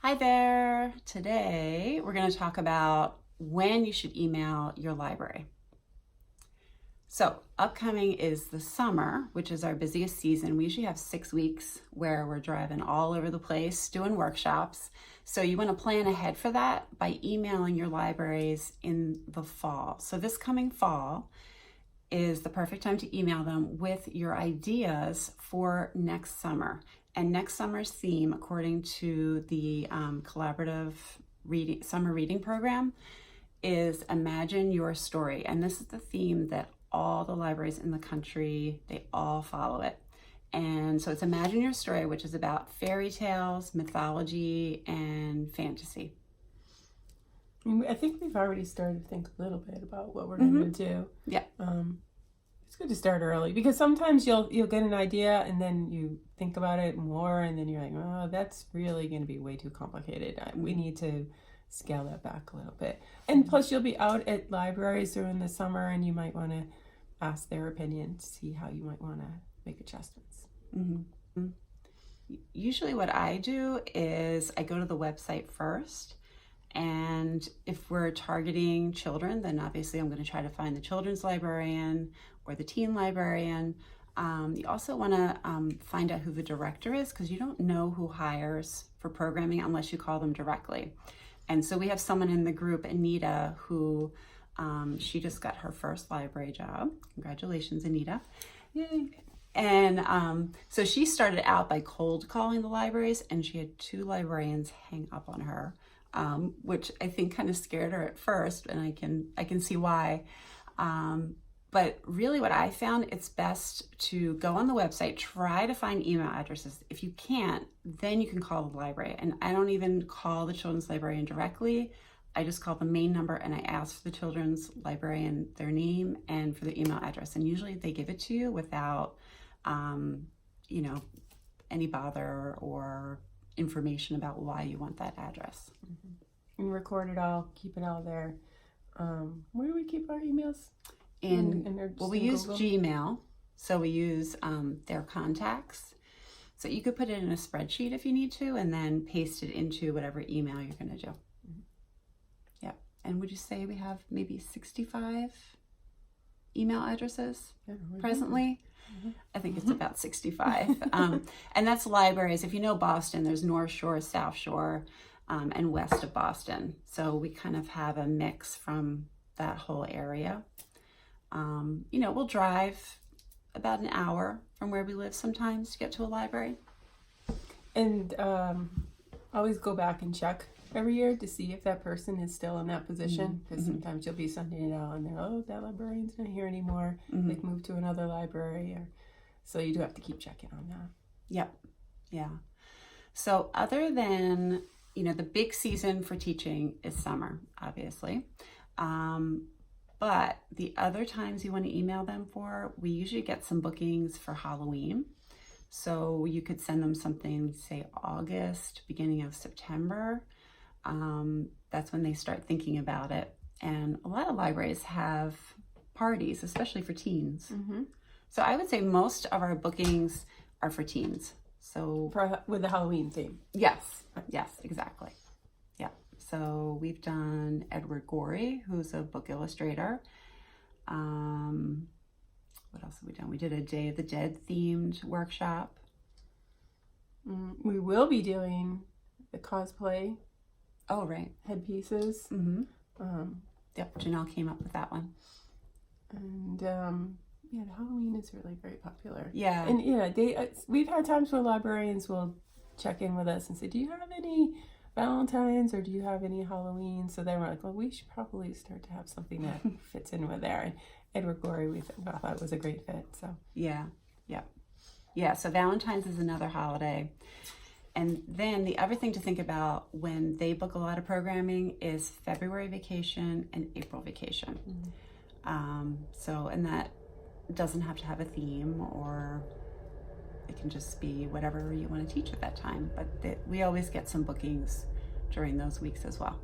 Hi there. Today we're going to talk about when you should email your library. So upcoming is the summer, which is our busiest season. We usually have 6 weeks where we're driving all over the place doing workshops. So you want to plan ahead for that by emailing your libraries in the fall. So this coming fall is the perfect time to email them with your ideas for next summer. And next summer's theme, according to the collaborative summer reading program, is Imagine Your Story. And this is the theme that all the libraries in the country, they all follow it. And so it's Imagine Your Story, which is about fairy tales, mythology, and fantasy. I think we've already started to think a little bit about what we're going to do. Yeah. It's good to start early because sometimes you'll get an idea and then you think about it more and then you're like, oh, that's really going to be way too complicated. We need to scale that back a little bit. And plus you'll be out at libraries during the summer and you might want to ask their opinion to see how you might want to make adjustments. Mm-hmm. Usually what I do is I go to the website first. And if we're targeting children, then obviously I'm going to try to find the children's librarian or the teen librarian. You also want to find out who the director is because you don't know who hires for programming unless you call them directly. And so we have someone in the group, Anita, who she just got her first library job. Congratulations, Anita. Yay. And so she started out by cold calling the libraries, and she had 2 librarians hang up on her. Which I think kind of scared her at first, and I can see why. But really what I found, it's best to go on the website, try to find email addresses. If you can't, then you can call the library. And I don't even call the children's librarian directly. I just call the main number and I ask for the children's librarian their name and for the email address. And usually they give it to you without, any bother or information about why you want that address. And record it all, keep it all there. Where do we keep our emails? We use Gmail, so we use their contacts. So you could put it in a spreadsheet if you need to, and then paste it into whatever email you're going to do. Yeah. And would you say we have maybe 65 email addresses presently? I think it's about 65. And that's libraries. If you know Boston, there's North Shore, South Shore, and west of Boston. So we kind of have a mix from that whole area. We'll drive about an hour from where we live sometimes to get to a library. And always go back and check every year to see if that person is still in that position, because sometimes you'll be sending it out and they're, oh, that librarian's not here anymore. They've moved to another library, so you do have to keep checking on that. Yep. Yeah. So other than, the big season for teaching is summer, obviously. But the other times you want to email them for, we usually get some bookings for Halloween. So you could send them something, say August, beginning of September. That's when they start thinking about it. And a lot of libraries have parties, especially for teens. So I would say most of our bookings are for teens. So with the Halloween theme. Yes, exactly. Yeah. So we've done Edward Gorey, who's a book illustrator. What else have we done? We did a Day of the Dead themed workshop. We will be doing the cosplay. Oh, right. Headpieces. Yep, Janelle came up with that one. And the Halloween is really very popular. Yeah. And we've had times where librarians will check in with us and say, do you have any Valentine's or do you have any Halloween? So then we're like, well, we should probably start to have something that fits in with there. And Edward Gorey, we thought was a great fit. So yeah. So Valentine's is another holiday. And then the other thing to think about when they book a lot of programming is February vacation and April vacation. And that doesn't have to have a theme, or it can just be whatever you want to teach at that time. But we always get some bookings during those weeks as well.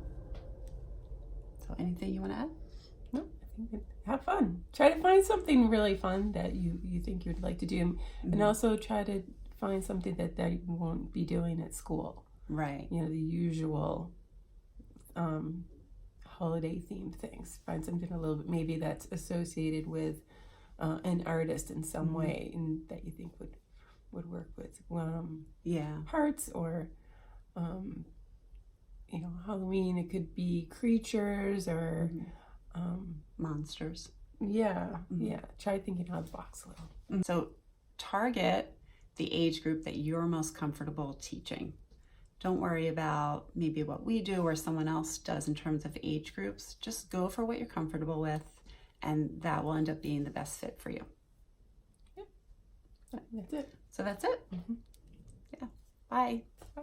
So anything you want to add? No, I think have fun. Try to find something really fun that you think you'd like to do. And also try to find something that they won't be doing at school. Right. you know, the usual holiday themed things. Find something a little bit maybe that's associated with an artist in some way, and that you think would work with hearts, or you know, Halloween. It could be creatures or monsters. Yeah. Try thinking out of the box a little. So target the age group that you're most comfortable teaching. Don't worry about maybe what we do or someone else does in terms of age groups. Just go for what you're comfortable with, and that will end up being the best fit for you. That's it. So that's it. Yeah. Bye. Bye.